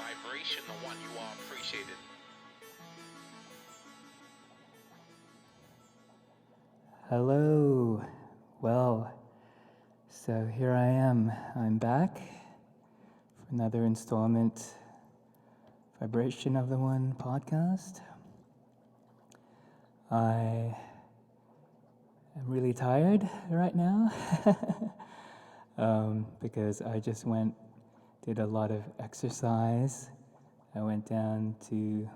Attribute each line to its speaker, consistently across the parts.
Speaker 1: vibration, the one you are appreciated.
Speaker 2: Hello. Well, so here I am. I'm back for another installment, Vibration of the One podcast. I am really tired right now because I just did a lot of exercise. I went down to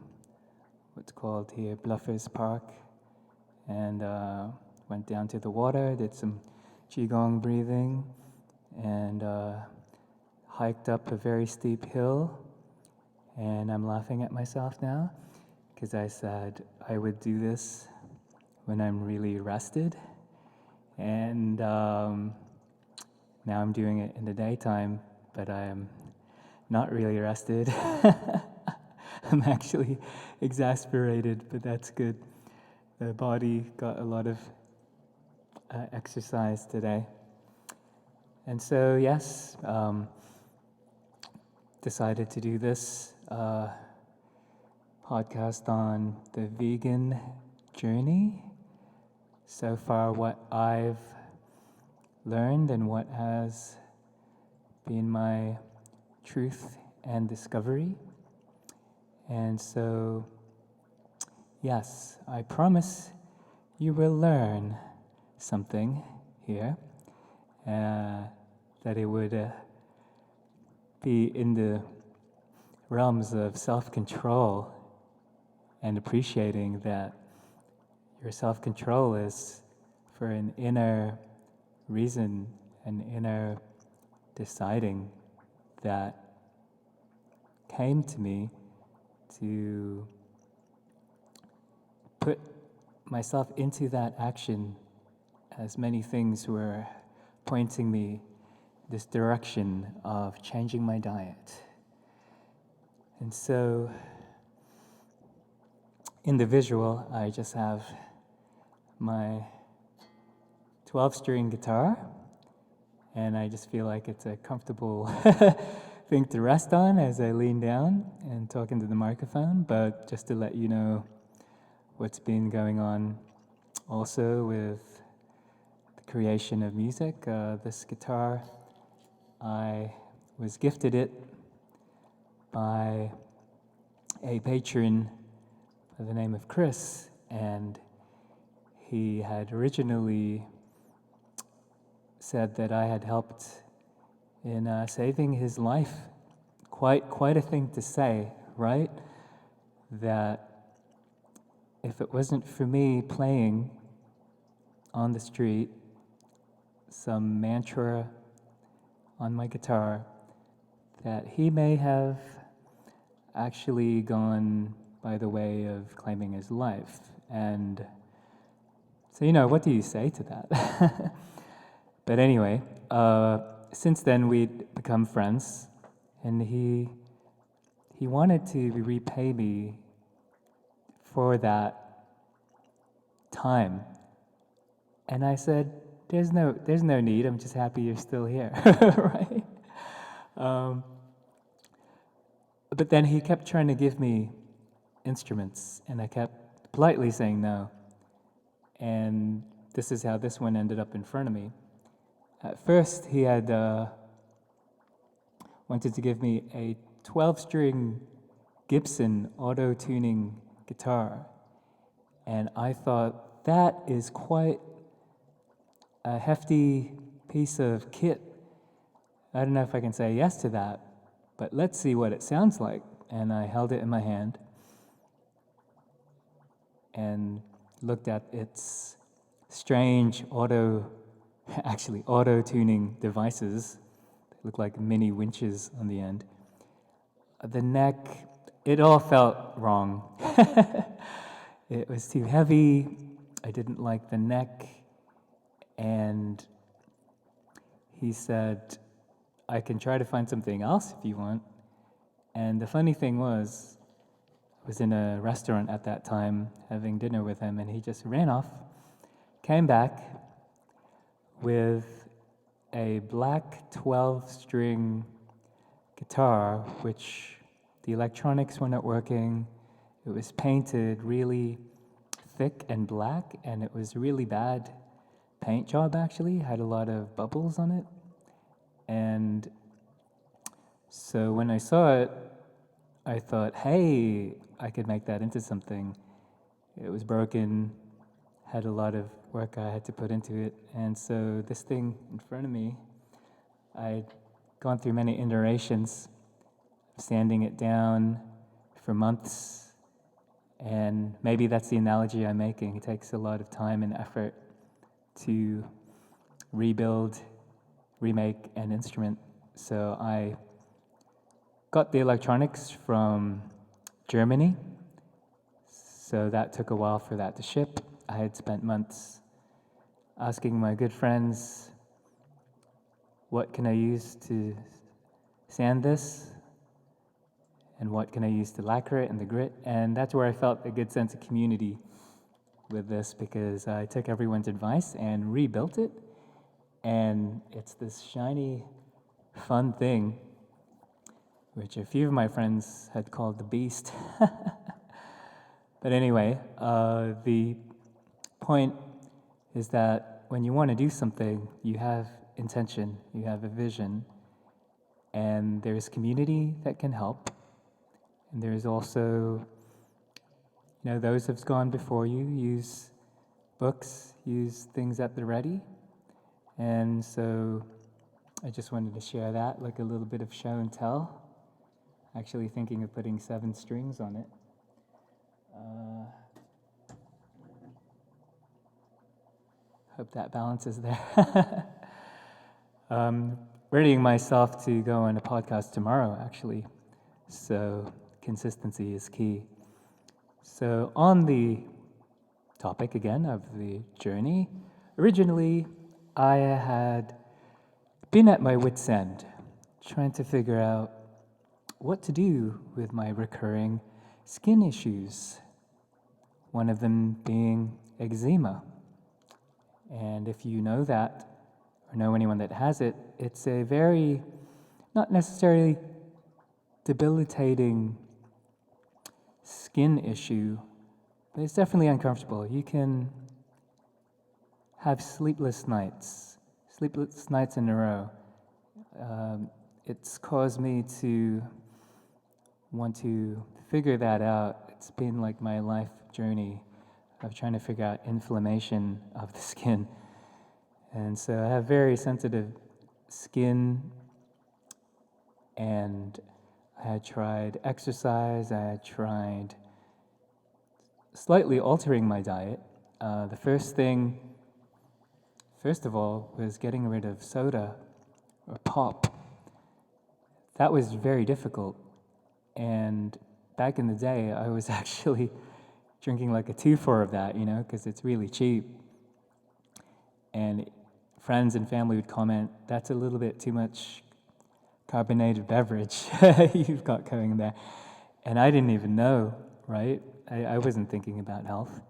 Speaker 2: what's called here Bluffers Park and went down to the water, did some qigong breathing, and hiked up a very steep hill. And I'm laughing at myself now because I said I would do this when I'm really rested, and now I'm doing it in the daytime, but I am not really rested. I'm actually exasperated, but that's good. The body got a lot of exercise today. And so, yes, decided to do this podcast on the vegan journey. So far, what I've learned and what has been my truth and discovery. And so, yes, I promise you will learn something here, that it would be in the realms of self-control and appreciating that your self-control is for an inner reason, an inner deciding that came to me to put myself into that action, as many things were pointing me this direction of changing my diet. And so in the visual, I just have my 12-string guitar, and I just feel like it's a comfortable thing to rest on as I lean down and talk into the microphone. But just to let you know what's been going on also with the creation of music, this guitar, I was gifted it by a patron by the name of Chris, and he had originally said that I had helped in saving his life. Quite a thing to say, right? That if it wasn't for me playing on the street some mantra on my guitar, that he may have actually gone by the way of claiming his life. And so, what do you say to that? But anyway, since then we'd become friends, and he wanted to repay me for that time. And I said, there's no need, I'm just happy you're still here, right? But then he kept trying to give me instruments, and I kept politely saying no. And this is how this one ended up in front of me. At first, he had wanted to give me a 12-string Gibson auto-tuning guitar. And I thought, that is quite a hefty piece of kit. I don't know if I can say yes to that, but let's see what it sounds like. And I held it in my hand and looked at its strange auto-tuning devices. They look like mini winches on the end. The neck, it all felt wrong. It was too heavy. I didn't like the neck. And he said, I can try to find something else if you want. And the funny thing was, I was in a restaurant at that time having dinner with him, and he just ran off, came back with a black 12-string guitar, which the electronics were not working. It was painted really thick and black, and it was a really bad paint job actually. It had a lot of bubbles on it. And so when I saw it, I thought, hey, I could make that into something. It was broken, had a lot of work I had to put into it. And so this thing in front of me, I'd gone through many iterations, sanding it down for months. And maybe that's the analogy I'm making. It takes a lot of time and effort to rebuild, remake an instrument. So I got the electronics from Germany. So that took a while for that to ship. I had spent months asking my good friends, what can I use to sand this? And what can I use to lacquer it and the grit? And that's where I felt a good sense of community with this, because I took everyone's advice and rebuilt it. And it's this shiny, fun thing, which a few of my friends had called the beast. But anyway, the point is that when you want to do something, you have intention, you have a vision, and there's community that can help. And there's also, those who've gone before you, use books, use things at the ready. And so I just wanted to share that, like a little bit of show and tell. Actually thinking of putting 7 strings on it. Hope that balances there. Readying myself to go on a podcast tomorrow, actually. So consistency is key. So on the topic again of the journey, originally I had been at my wit's end, trying to figure out what to do with my recurring skin issues, one of them being eczema. And if you know that, or know anyone that has it, it's a very, not necessarily debilitating skin issue, but it's definitely uncomfortable. You can have sleepless nights in a row. It's caused me to want to figure that out. It's been like my life journey of trying to figure out inflammation of the skin. And so I have very sensitive skin, and I had tried exercise, I had tried slightly altering my diet. The first of all, was getting rid of soda or pop. That was very difficult. And back in the day, I was actually drinking like a 2-4 of that, because it's really cheap. And friends and family would comment, that's a little bit too much carbonated beverage you've got going there. And I didn't even know, right? I wasn't thinking about health.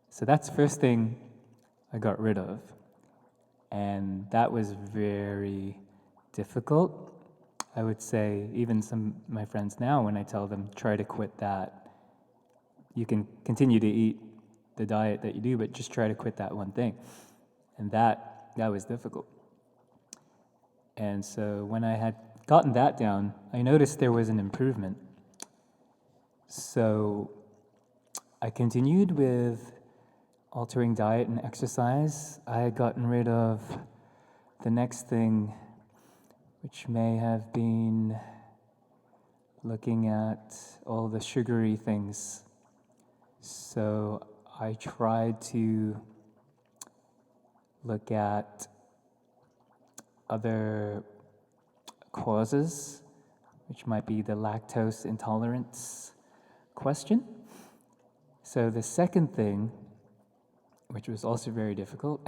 Speaker 2: So that's the first thing I got rid of. And that was very difficult. I would say even some of my friends now, when I tell them, try to quit that. You can continue to eat the diet that you do, but just try to quit that one thing. And that was difficult. And so when I had gotten that down, I noticed there was an improvement. So I continued with altering diet and exercise. I had gotten rid of the next thing, which may have been looking at all the sugary things. So I tried to look at other causes, which might be the lactose intolerance question. So the second thing, which was also very difficult,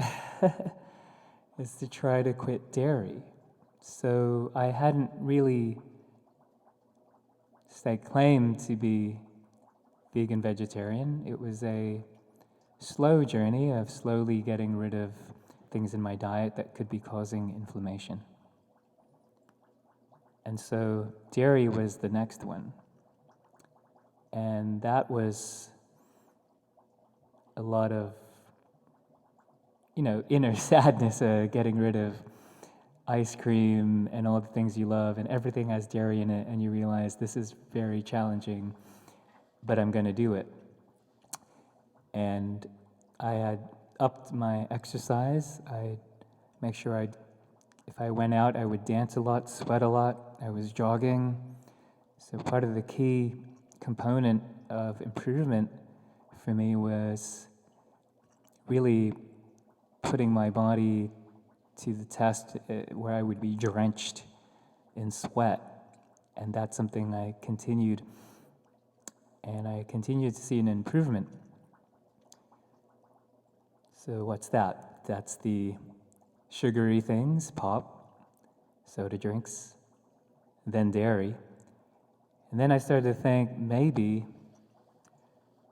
Speaker 2: is to try to quit dairy. So I hadn't really staked claim to be vegan vegetarian. It was a slow journey of slowly getting rid of things in my diet that could be causing inflammation. And so dairy was the next one. And that was a lot of, inner sadness, getting rid of ice cream and all the things you love, and everything has dairy in it, and you realize this is very challenging, but I'm going to do it. And I had upped my exercise. I'd make sure if I went out, I would dance a lot, sweat a lot. I was jogging. So part of the key component of improvement for me was really putting my body to the test, where I would be drenched in sweat. And that's something I continued. And I continued to see an improvement. So what's that? That's the sugary things, pop, soda drinks, then dairy. And then I started to think maybe,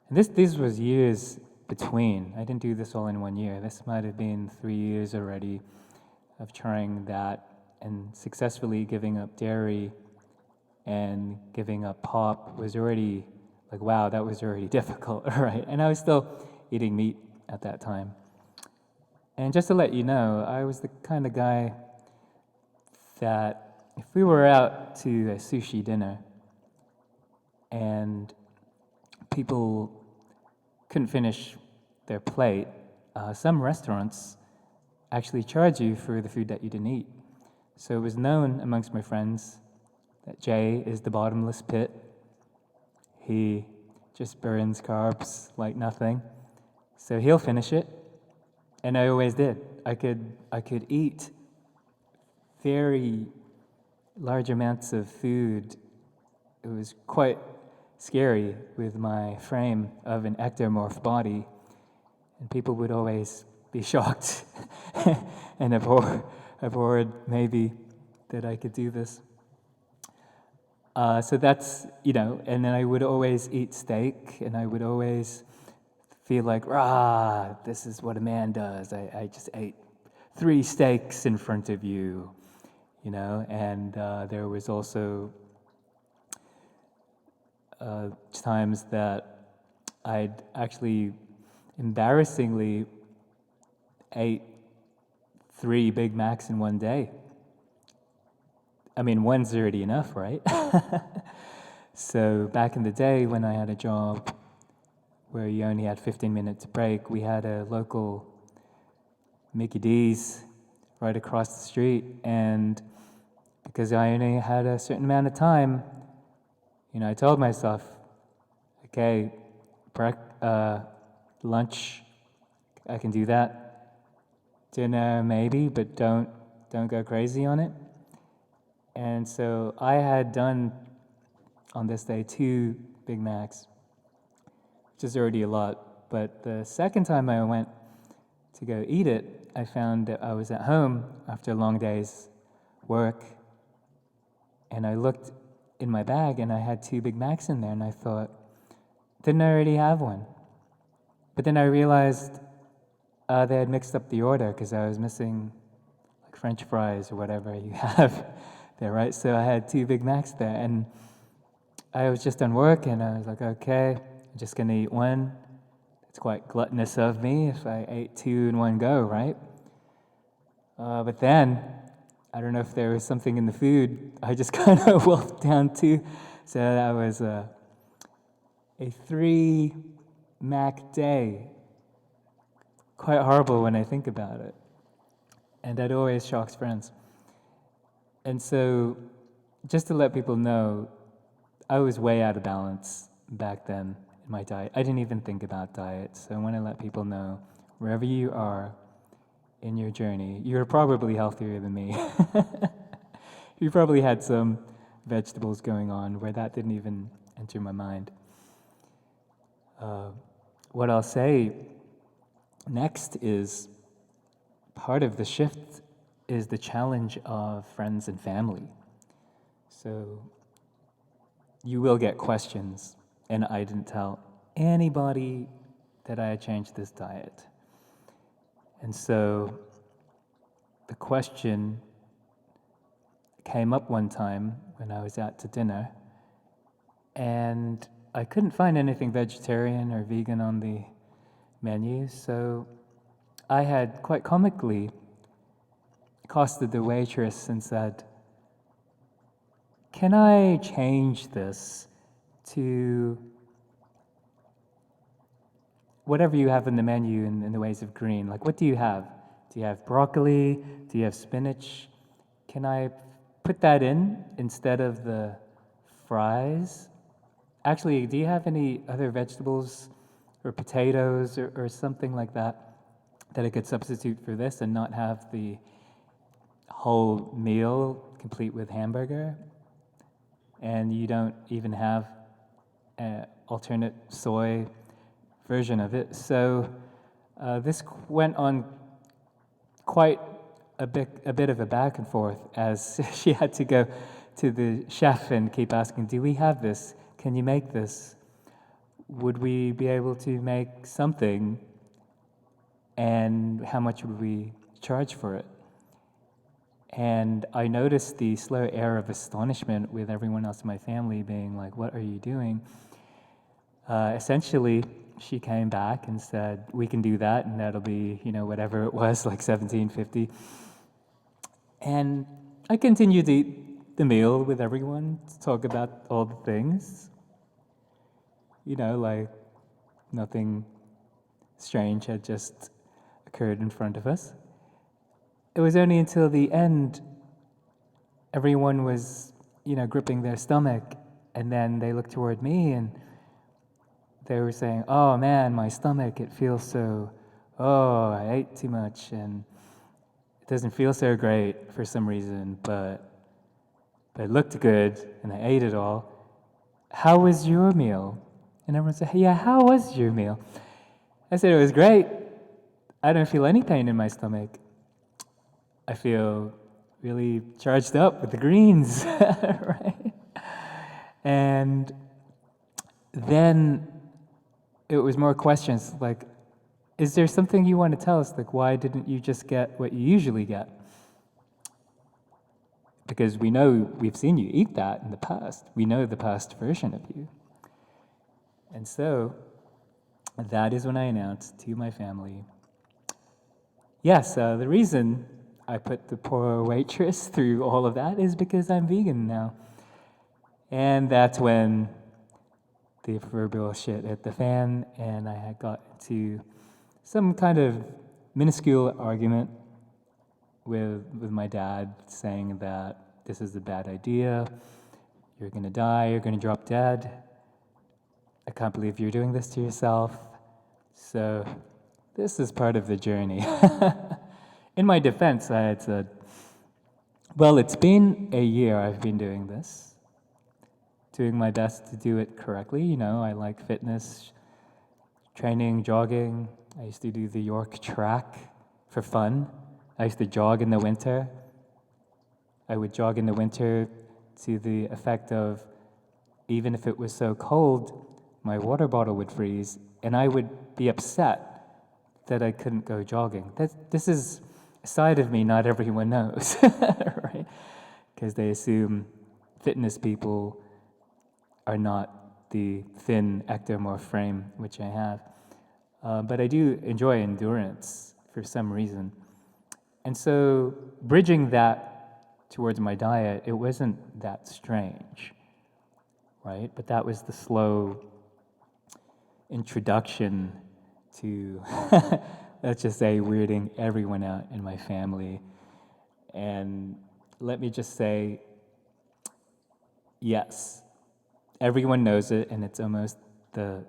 Speaker 2: and this was years between. I didn't do this all in 1 year. This might have been 3 years already of trying that and successfully giving up dairy and giving up pop was already like, wow, that was already difficult, right? And I was still eating meat at that time. And just to let you know, I was the kind of guy that if we were out to a sushi dinner and people couldn't finish their plate, some restaurants actually charge you for the food that you didn't eat. So it was known amongst my friends that Jay is the bottomless pit. He just burns carbs like nothing. So he'll finish it. And I always did. I could eat very large amounts of food. It was quite scary with my frame of an ectomorph body. And people would always be shocked and abhorred maybe that I could do this. So that's, and then I would always eat steak, and I would always feel like, this is what a man does. I just ate 3 steaks in front of you, and there was also times that I'd actually embarrassingly ate 3 Big Macs in one day. I mean, one's already enough, right? So back in the day when I had a job where you only had 15 minutes break, we had a local Mickey D's right across the street, and because I only had a certain amount of time, I told myself, okay, lunch, I can do that. Dinner, maybe, but don't go crazy on it. And so I had done on this day 2 Big Macs, which is already a lot. But the second time I went to go eat it, I found that I was at home after a long day's work, and I looked in my bag and I had 2 Big Macs in there, and I thought, didn't I already have one? But then I realized they had mixed up the order because I was missing like French fries or whatever you have there, right? So I had 2 Big Macs there, and I was just done work, and I was like, okay, I'm just gonna eat one. It's quite gluttonous of me if I ate 2 in one go, right? But then, I don't know if there was something in the food, I just kind of wolfed down 2. So that was a 3 Mac day. Quite horrible when I think about it. And that always shocks friends. And so, just to let people know, I was way out of balance back then in my diet. I didn't even think about diet. So I want to let people know, wherever you are in your journey, you're probably healthier than me. You probably had some vegetables going on where that didn't even enter my mind. What I'll say next is part of the shift is the challenge of friends and family. So you will get questions, and I didn't tell anybody that I had changed this diet. And so the question came up one time when I was out to dinner, And I couldn't find anything vegetarian or vegan on the menu, so I had quite comically accosted the waitress and said, "Can I change this to whatever you have in the menu in the ways of green? Like, what do you have? Do you have broccoli? Do you have spinach? Can I put that in instead of the fries? Actually, do you have any other vegetables or potatoes or something like that I could substitute for this and not have the whole meal complete with hamburger? And you don't even have an alternate soy version of it." So this went on quite a bit of a back and forth, as she had to go to the chef and keep asking, "Do we have this? Can you make this? Would we be able to make something? And how much would we charge for it?" And I noticed the slow air of astonishment with everyone else in my family being like, "What are you doing?" Essentially, she came back and said, "We can do that, and that'll be, whatever it was, like $17.50. And I continued to eat the meal with everyone, to talk about all the things. Like nothing strange had just occurred in front of us. It was only until the end everyone was, gripping their stomach, and then they looked toward me and they were saying, "Oh man, my stomach, it feels so, I ate too much and it doesn't feel so great for some reason, but it looked good and I ate it all. How was your meal?" And everyone said, "Hey, yeah, how was your meal?" I said, "It was great. I don't feel any pain in my stomach. I feel really charged up with the greens," right? And then it was more questions like, "Is there something you want to tell us? Like, why didn't you just get what you usually get? Because we know we've seen you eat that in the past. We know the past version of you." And so that is when I announced to my family, yes, the reason I put the poor waitress through all of that is because I'm vegan now. And that's when the proverbial shit hit the fan, and I had got into some kind of minuscule argument with my dad, saying that this is a bad idea, you're gonna die, you're gonna drop dead, I can't believe you're doing this to yourself. So this is part of the journey. In my defense, I had said, "Well, it's been a year I've been doing this, doing my best to do it correctly. I like fitness, training, jogging. I used to do the York track for fun. I used to jog in the winter. I would jog in the winter to the effect of, even if it was so cold, my water bottle would freeze, and I would be upset that I couldn't go jogging. This is a side of me not everyone knows, right? Because they assume fitness people are not the thin ectomorph frame, which I have. But I do enjoy endurance for some reason. And so bridging that towards my diet, it wasn't that strange, right? But that was the slow introduction to, let's just say, weirding everyone out in my family. And let me just say, yes, everyone knows it, and it's almost the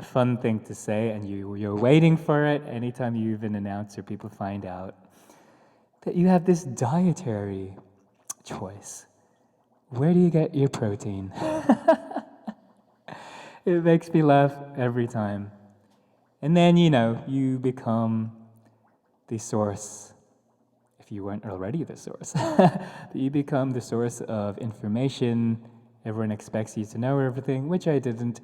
Speaker 2: fun thing to say, and you're waiting for it anytime you even announce or people find out that you have this dietary choice. Where do you get your protein? It makes me laugh every time. And then, you become the source, if you weren't already the source. But you become the source of information. Everyone expects you to know everything, which I didn't.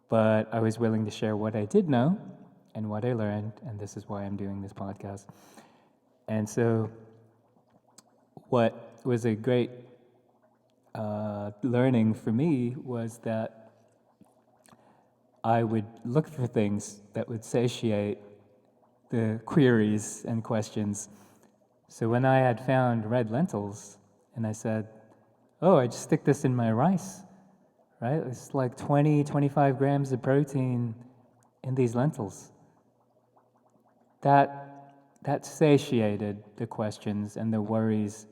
Speaker 2: But I was willing to share what I did know and what I learned, and this is why I'm doing this podcast. And so what was a great learning for me was that I would look for things that would satiate the queries and questions. So when I had found red lentils, and I said, oh, I just stick this in my rice, right? It's like 20, 25 grams of protein in these lentils. That satiated the questions, and the worries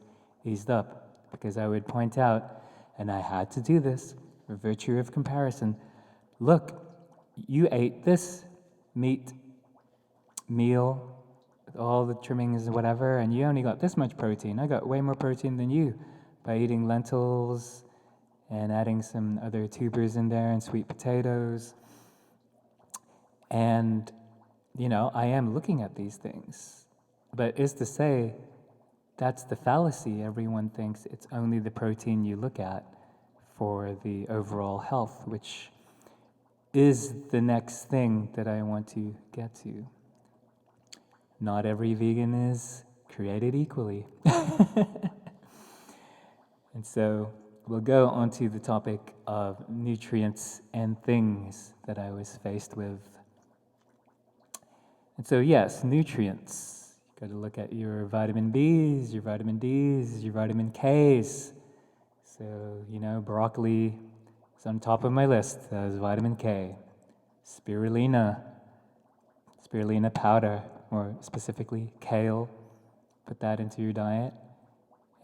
Speaker 2: eased up, because I would point out, and I had to do this for virtue of comparison, look, you ate this meat meal with all the trimmings and whatever, and you only got this much protein. I got way more protein than you by eating lentils and adding some other tubers in there and sweet potatoes. And, I am looking at these things. But is to say, that's the fallacy. Everyone thinks it's only the protein you look at for the overall health, which is the next thing that I want to get to. Not every vegan is created equally. And so we'll go on to the topic of nutrients and things that I was faced with. And so yes, nutrients. You've got to look at your vitamin Bs, your vitamin Ds, your vitamin Ks. So, broccoli is on top of my list as vitamin K. Spirulina powder, more specifically kale, put that into your diet.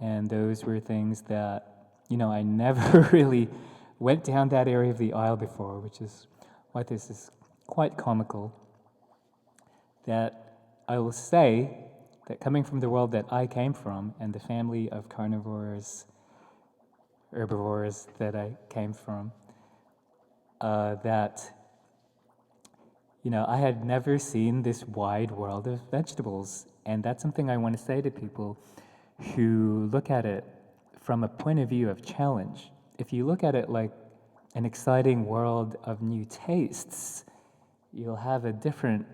Speaker 2: And those were things that, I never really went down that area of the aisle before, which is why this is quite comical. That I will say that coming from the world that I came from and the family of carnivores, herbivores that I came from, that I had never seen this wide world of vegetables. And that's something I want to say to people who look at it from a point of view of challenge. If you look at it like an exciting world of new tastes, you'll have a different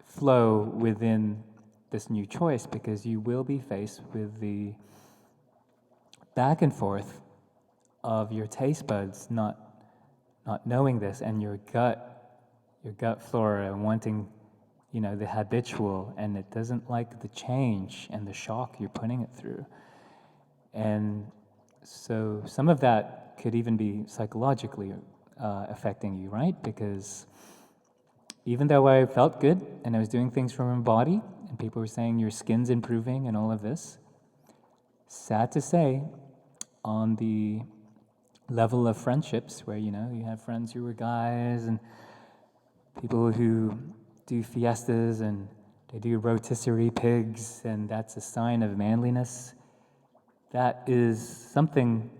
Speaker 2: flow within this new choice, because you will be faced with the back and forth of your taste buds not knowing this, and your gut flora wanting, the habitual, and it doesn't like the change and the shock you're putting it through. And so some of that could even be psychologically affecting you, right? Because even though I felt good and I was doing things for my body, and people were saying your skin's improving and all of this, sad to say, on the level of friendships where, you have friends who are guys and people who do fiestas and they do rotisserie pigs, and that's a sign of manliness. That is something,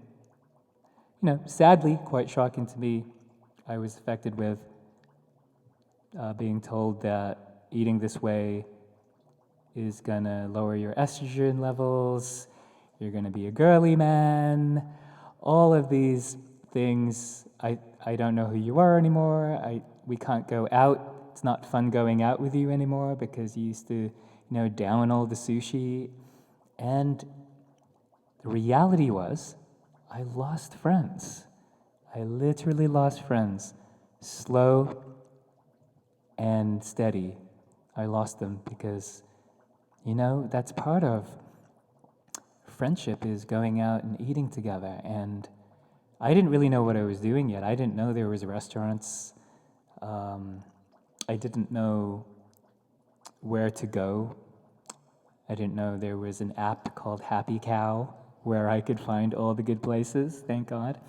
Speaker 2: sadly quite shocking to me. I was affected with being told that eating this way is gonna lower your estrogen levels, you're gonna be a girly man, all of these things. I don't know who you are anymore. We can't go out. It's not fun going out with you anymore because you used to, down all the sushi. And the reality was, I lost friends. I literally lost friends. Slow and steady. I lost them because, that's part of friendship, is going out and eating together. And I didn't really know what I was doing yet. I didn't know there was restaurants. I didn't know where to go. I didn't know there was an app called Happy Cow where I could find all the good places, thank God.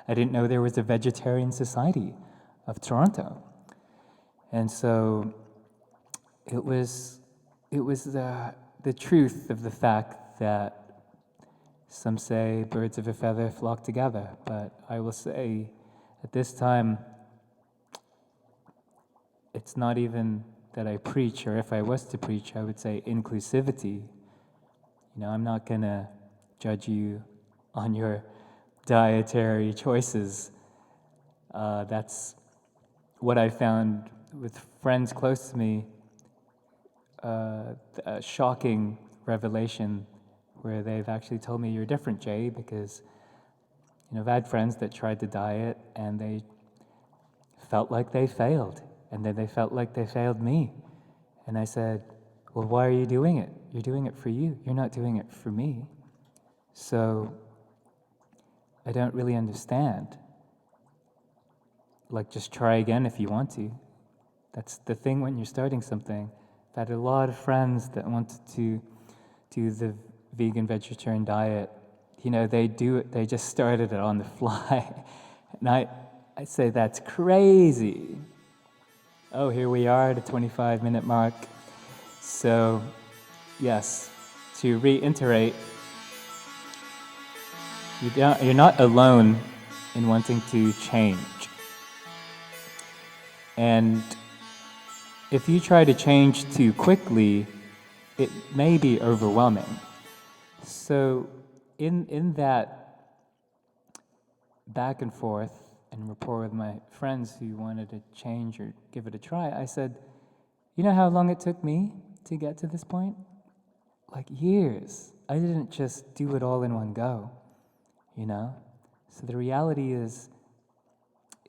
Speaker 2: I didn't know there was a vegetarian society of Toronto. And so it was the truth of the fact that some say birds of a feather flock together, but I will say at this time, it's not even that I preach, or if I was to preach, I would say inclusivity. I'm not going to judge you on your dietary choices. That's what I found with friends close to me, a shocking revelation where they've actually told me, you're different, Jay, because I've had friends that tried to diet and they felt like they failed, and then they felt like they failed me. And I said, well, why are you doing it? You're doing it for you. You're not doing it for me. So I don't really understand. Like, just try again if you want to. That's the thing when you're starting something. I've had a lot of friends that wanted to do the vegan vegetarian diet. They do it, they just started it on the fly. And I say, that's crazy. Oh, here we are at a 25-minute mark. So, yes, to reiterate, you're not alone in wanting to change. And if you try to change too quickly, it may be overwhelming. So in that back and forth and rapport with my friends who wanted to change or give it a try, I said, you know how long it took me to get to this point? Like years. I didn't just do it all in one go, So the reality is,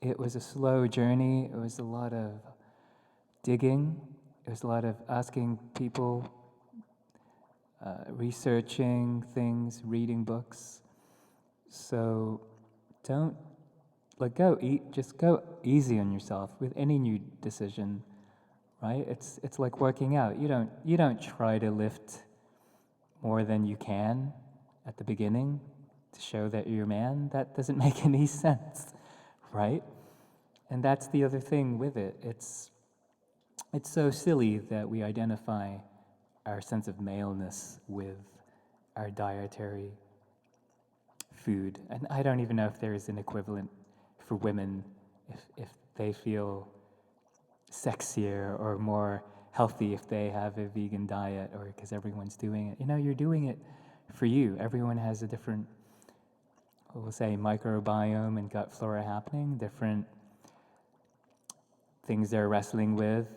Speaker 2: it was a slow journey. It was a lot of digging. It was a lot of asking people, researching things, reading books. So don't just go easy on yourself with any new decision, right? It's like working out. You don't try to lift more than you can at the beginning to show that you're a man. That doesn't make any sense, right? And that's the other thing with it. It's so silly that we identify our sense of maleness with our dietary food. And I don't even know if there is an equivalent for women, if they feel sexier or more healthy if they have a vegan diet, or because everyone's doing it. You're doing it for you. Everyone has a different, we'll say, microbiome and gut flora happening, different things they're wrestling with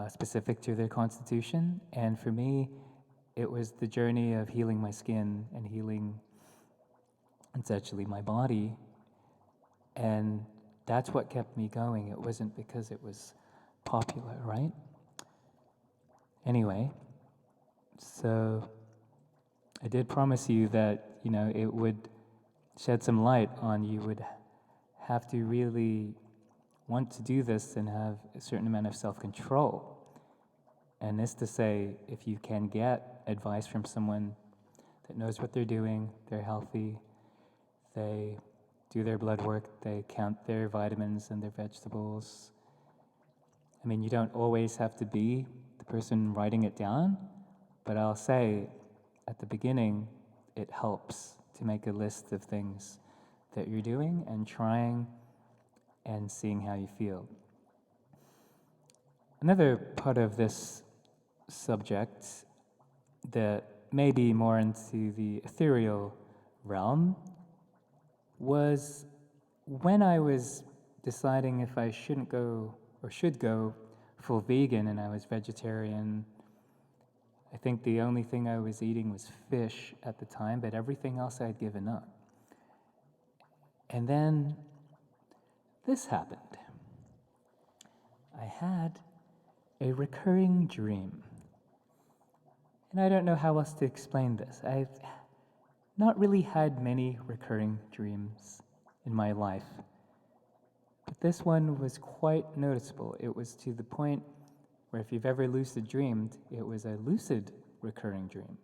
Speaker 2: specific to their constitution. And for me, it was the journey of healing my skin and healing, essentially, my body. And that's what kept me going. It wasn't because it was popular, right? Anyway, so I did promise you that, it would shed some light on, you would have to really want to do this and have a certain amount of self-control. And this to say, if you can get advice from someone that knows what they're doing, they're healthy, they do their blood work, they count their vitamins and their vegetables. I mean, you don't always have to be the person writing it down, but I'll say at the beginning, it helps to make a list of things that you're doing and trying and seeing how you feel. Another part of this subject that may be more into the ethereal realm was when I was deciding if I shouldn't go or should go full vegan and I was vegetarian. I think the only thing I was eating was fish at the time, but everything else I had given up. And then this happened. I had a recurring dream. And I don't know how else to explain this. I've not really had many recurring dreams in my life. But this one was quite noticeable. It was to the point where if you've ever lucid dreamed, it was a lucid recurring dream.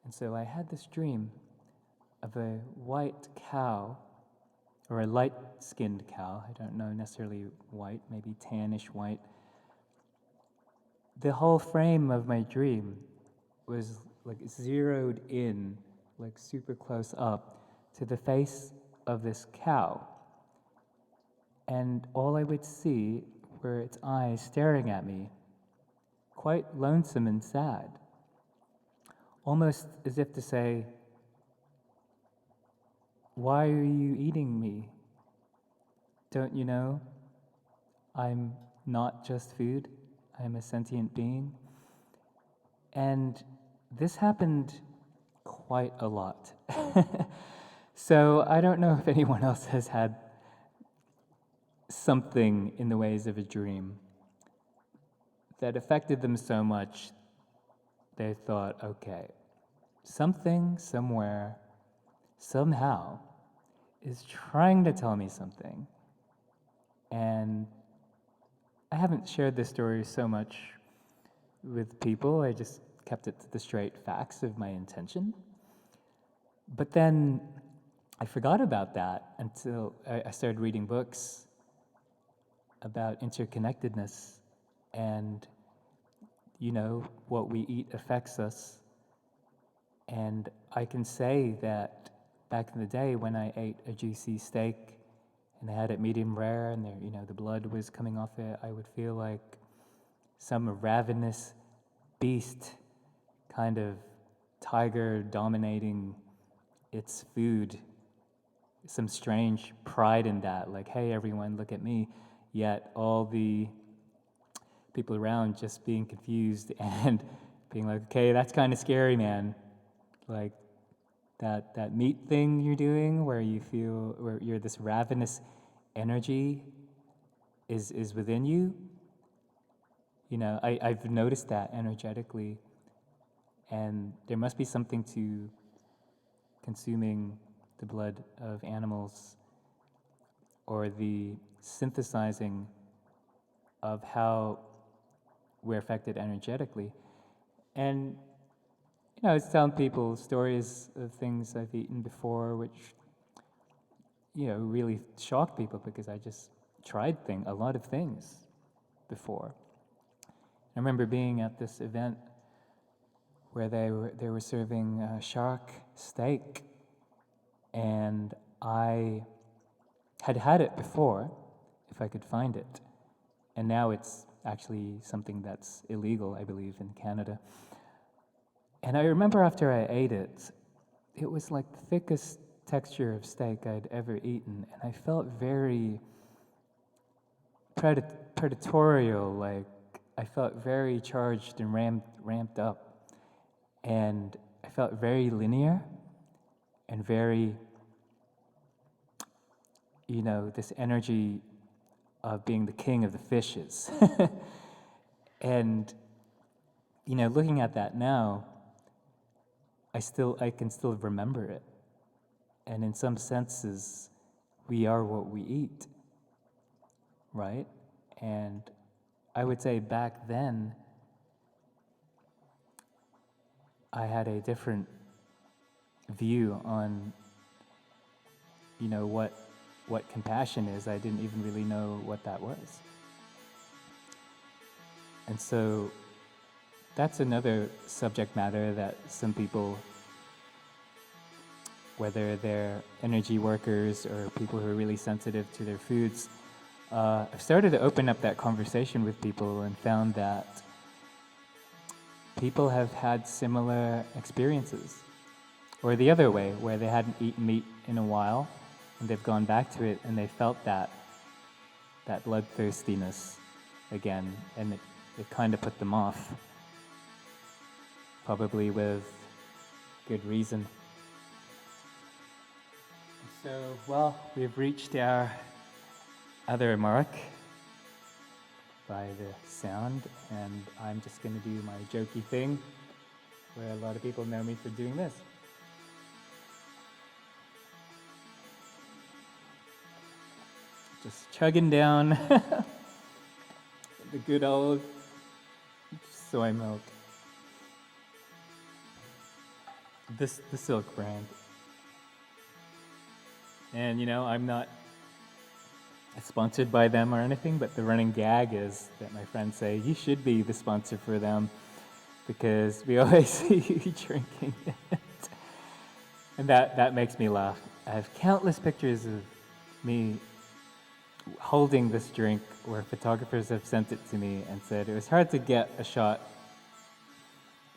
Speaker 2: And so I had this dream of a white cow, or a light-skinned cow. I don't know necessarily white, maybe tannish white. The whole frame of my dream was like zeroed in, like super close up, to the face of this cow. And all I would see were its eyes staring at me, quite lonesome and sad, almost as if to say, "Why are you eating me? Don't you know I'm not just food? I'm a sentient being." And this happened quite a lot. So I don't know if anyone else has had something in the ways of a dream that affected them so much they thought, okay, something, somewhere, somehow is trying to tell me something. And I haven't shared this story so much with people. I just kept it to the straight facts of my intention. But then I forgot about that until I started reading books about interconnectedness, and what we eat affects us. And I can say that back in the day when I ate a juicy steak and I had it medium rare and the blood was coming off it, I would feel like some ravenous beast, kind of tiger dominating its food, some strange pride in that, like, hey everyone, look at me, yet all the people around just being confused and being like, okay, that's kind of scary, man. Like that meat thing you're doing where you feel, where you're this ravenous energy is within you. I've noticed that energetically, and there must be something to consuming the blood of animals, or the synthesizing of how we're affected energetically. And I was telling people stories of things I've eaten before, which really shocked people, because I just tried a lot of things before. I remember being at this event where they were serving shark steak, and I had it before, if I could find it, and now it's actually something that's illegal, I believe, in Canada. And I remember after I ate it, it was like the thickest texture of steak I'd ever eaten, and I felt very predatorial, like I felt very charged and ramped up, and I felt very linear and very, this energy of being the king of the fishes. And looking at that now, I can still remember it. And in some senses, we are what we eat, right? And I would say back then, I had a different view on, what compassion is. I didn't even really know what that was. And so that's another subject matter that some people, whether they're energy workers or people who are really sensitive to their foods, I've started to open up that conversation with people and found that people have had similar experiences. Or the other way, where they hadn't eaten meat in a while and they've gone back to it and they felt that bloodthirstiness again, and it kind of put them off, probably with good reason. So, well, we've reached our other mark by the sound, and I'm just going to do my jokey thing, where a lot of people know me for doing this. Just chugging down the good old soy milk. The Silk brand. And I'm not sponsored by them or anything, but the running gag is that my friends say, you should be the sponsor for them, because we always see you drinking it. And that makes me laugh. I have countless pictures of me holding this drink where photographers have sent it to me and said it was hard to get a shot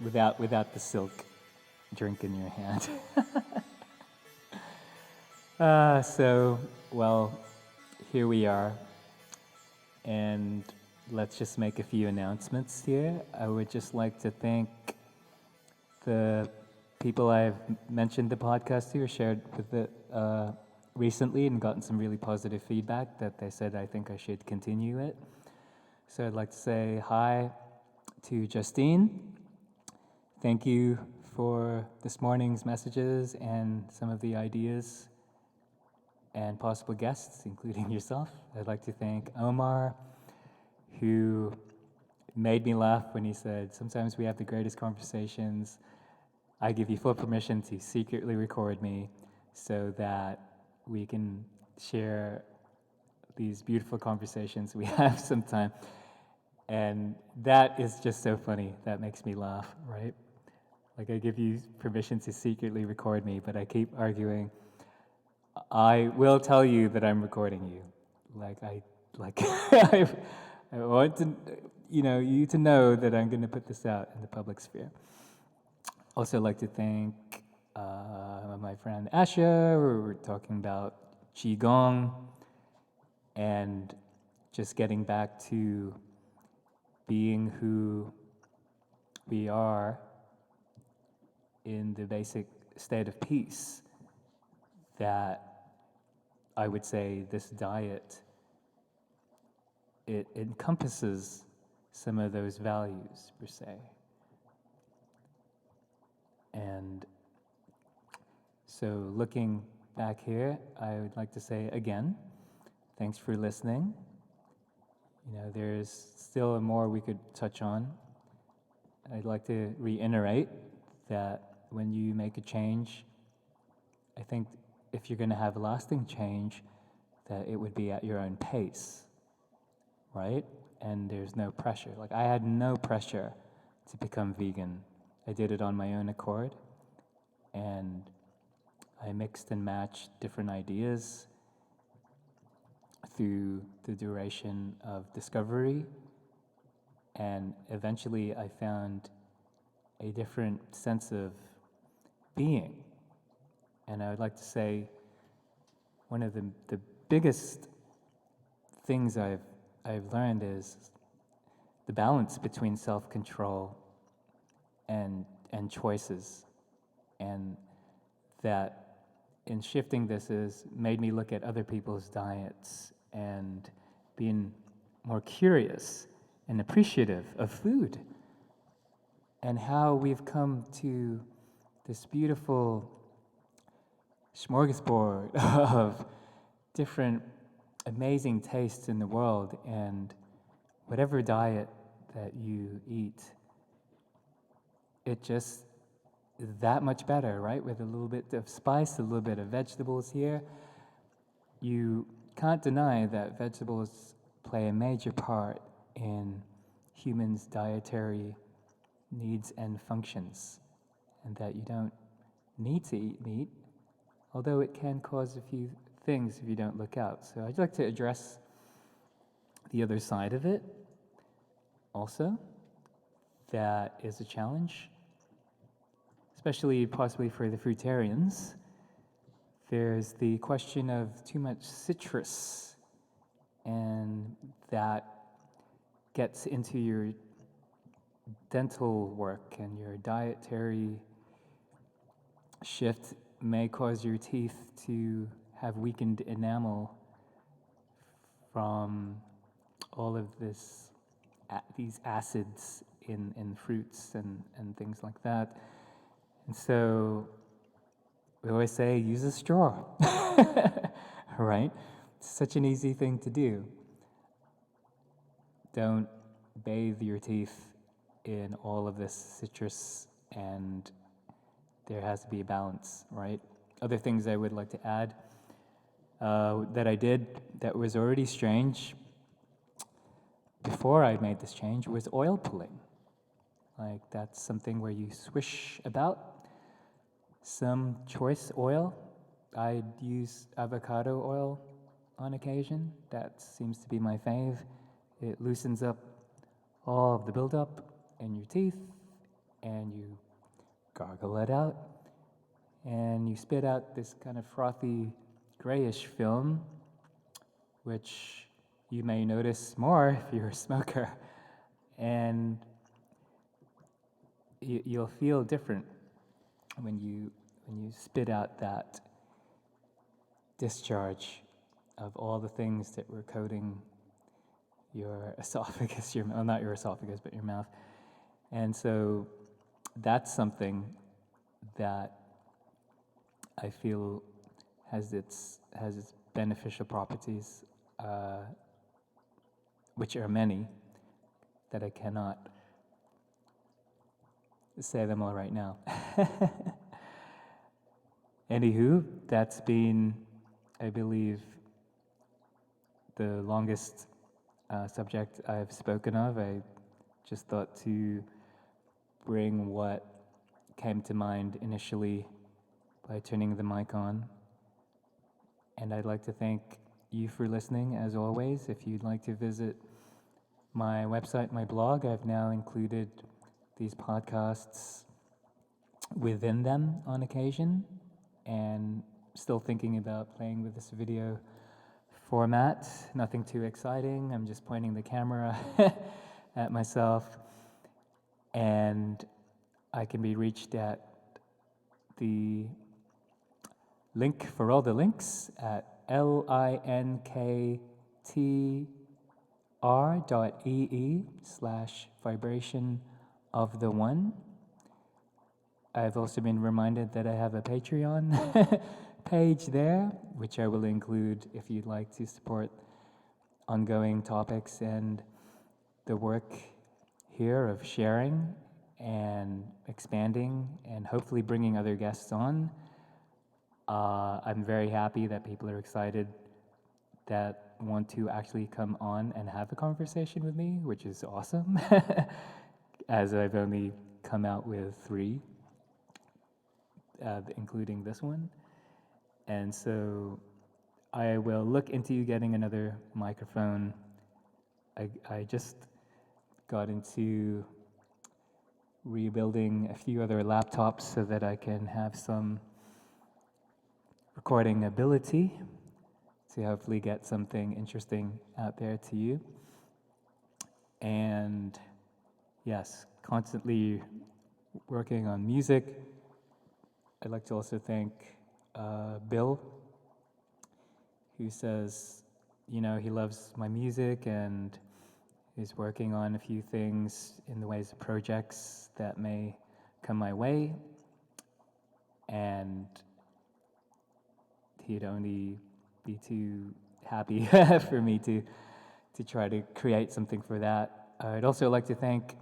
Speaker 2: without the Silk drink in your hand. So, well, here we are, and let's just make a few announcements here. I would just like to thank the people I've mentioned the podcast to or shared with it recently and gotten some really positive feedback that they said I think I should continue it. So I'd like to say hi to Justine. Thank you for this morning's messages and some of the ideas and possible guests, including yourself. I'd like to thank Omar, who made me laugh when he said, sometimes we have the greatest conversations. I give you full permission to secretly record me so that we can share these beautiful conversations we have sometime. And that is just so funny. That makes me laugh, right? Like, I give you permission to secretly record me, but I keep arguing. I will tell you that I'm recording you. I want to, you to know that I'm going to put this out in the public sphere. Also, like to thank my friend Asha. We're talking about Qigong and just getting back to being who we are in the basic state of peace. That I would say this diet, it encompasses some of those values, per se. And so looking back here, I would like to say again, thanks for listening. There's still more we could touch on. I'd like to reiterate that when you make a change, I think if you're going to have lasting change, that it would be at your own pace, right? And there's no pressure. Like, I had no pressure to become vegan. I did it on my own accord, and I mixed and matched different ideas through the duration of discovery, and eventually I found a different sense of being. And I would like to say one of the biggest things I've learned is the balance between self-control and choices, and that in shifting this has made me look at other people's diets and being more curious and appreciative of food and how we've come to this beautiful smorgasbord of different amazing tastes in the world, and whatever diet that you eat, it just is that much better, right? With a little bit of spice, a little bit of vegetables here. You can't deny that vegetables play a major part in humans' dietary needs and functions, and that you don't need to eat meat, although it can cause a few things if you don't look out. So I'd like to address the other side of it also. That is a challenge, especially possibly for the fruitarians. There's the question of too much citrus, and that gets into your dental work, and your dietary shift may cause your teeth to have weakened enamel from all of these acids in fruits and things like that. And so we always say, use a straw, right? It's such an easy thing to do. Don't bathe your teeth in all of this citrus, and there has to be a balance, right? Other things I would like to add that I did that was already strange before I made this change was oil pulling. Like, that's something where you swish about some choice oil. I'd use avocado oil on occasion. That seems to be my fave. It loosens up all of the buildup in your teeth, and you gargle it out, and you spit out this kind of frothy grayish film, which you may notice more if you're a smoker, and you'll feel different when you spit out that discharge of all the things that were coating your esophagus, not your esophagus, but your mouth. And so that's something that I feel has its beneficial properties, which are many, that I cannot say them all right now. Anywho, that's been, I believe, the longest subject I've spoken of. I just thought to bring what came to mind initially by turning the mic on. And I'd like to thank you for listening, as always. If you'd like to visit my website, my blog, I've now included these podcasts within them on occasion, and still thinking about playing with this video format. Nothing too exciting. I'm just pointing the camera at myself, and I can be reached at the link for all the links at linktr.ee/vibrationoftheone. I've also been reminded that I have a Patreon page there, which I will include if you'd like to support ongoing topics and the work here of sharing and expanding and hopefully bringing other guests on. I'm very happy that people are excited that want to actually come on and have a conversation with me, which is awesome, as I've only come out with 3, including this one. And so I will look into getting another microphone. I just got into rebuilding a few other laptops so that I can have some recording ability to hopefully get something interesting out there to you. And yes, constantly working on music. I'd like to also thank Bill, who says, he loves my music and is working on a few things in the ways of projects that may come my way. And he'd only be too happy for me to try to create something for that. I'd also like to thank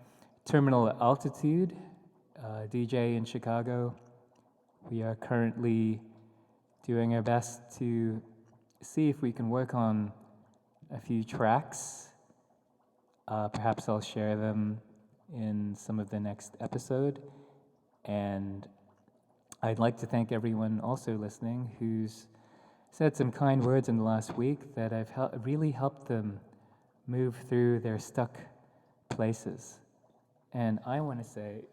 Speaker 2: Terminal Altitude, DJ in Chicago. We are currently doing our best to see if we can work on a few tracks. Perhaps I'll share them in some of the next episode. And I'd like to thank everyone also listening who's said some kind words in the last week that I've really helped them move through their stuck places. And I want to say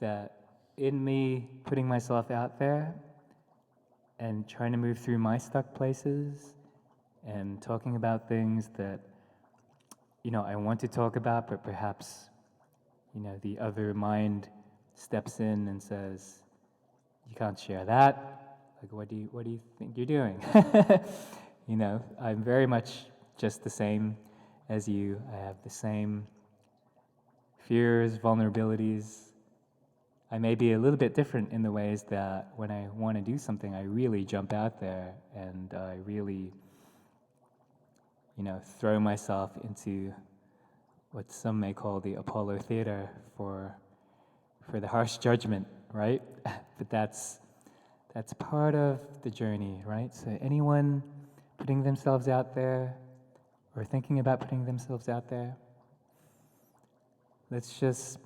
Speaker 2: that in me putting myself out there and trying to move through my stuck places and talking about things that, I want to talk about, but perhaps, the other mind steps in and says, you can't share that. Like, what do you think you're doing? I'm very much just the same as you. I have the same fears, vulnerabilities. I may be a little bit different in the ways that when I want to do something, I really jump out there and I really, throw myself into what some may call the Apollo theater for the harsh judgment, right? But that's part of the journey, right? So anyone putting themselves out there or thinking about putting themselves out there, let's just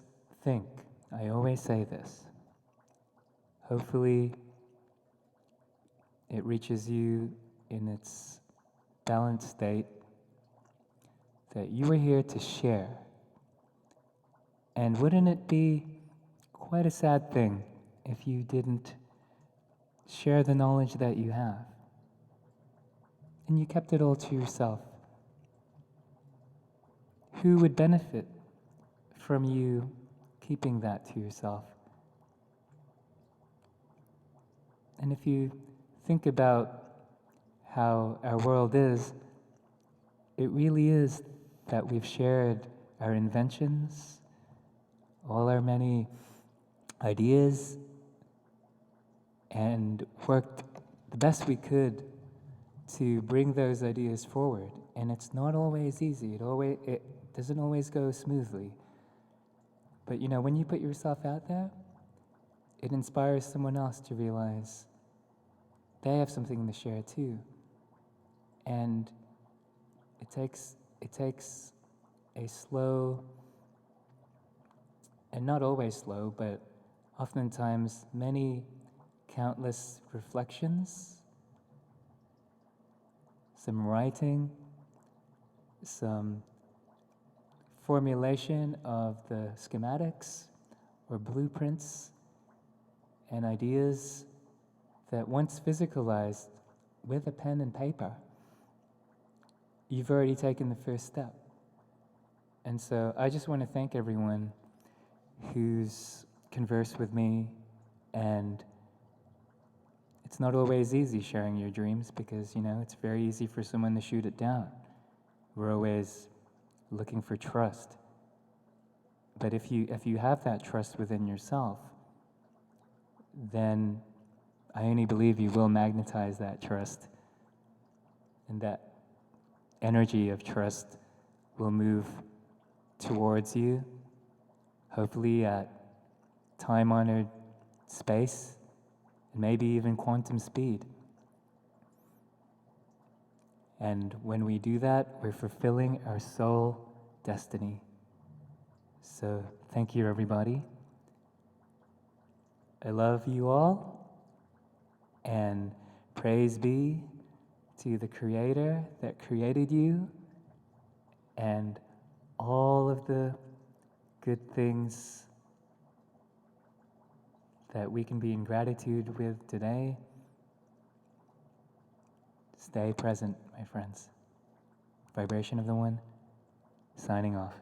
Speaker 2: think. I always say this. Hopefully it reaches you in its balanced state, that you are here to share. And wouldn't it be quite a sad thing if you didn't share the knowledge that you have and you kept it all to yourself? Who would benefit from you keeping that to yourself? And if you think about how our world is, it really is that we've shared our inventions, all our many ideas, and worked the best we could to bring those ideas forward. And it's not always easy. It doesn't always go smoothly. But when you put yourself out there, it inspires someone else to realize they have something to share too. And it takes a slow, and not always slow, but oftentimes many countless reflections, some writing, some formulation of the schematics or blueprints and ideas that once physicalized with a pen and paper, you've already taken the first step. And so I just want to thank everyone who's conversed with me, and it's not always easy sharing your dreams because, it's very easy for someone to shoot it down. We're always looking for trust. But if you have that trust within yourself, then I only believe you will magnetize that trust, and that energy of trust will move towards you, hopefully at time-honored space, and maybe even quantum speed. And when we do that, we're fulfilling our soul destiny. So thank you, everybody. I love you all, and praise be to the Creator that created you, and all of the good things that we can be in gratitude with today. Stay present, my friends. Vibration of the One, signing off.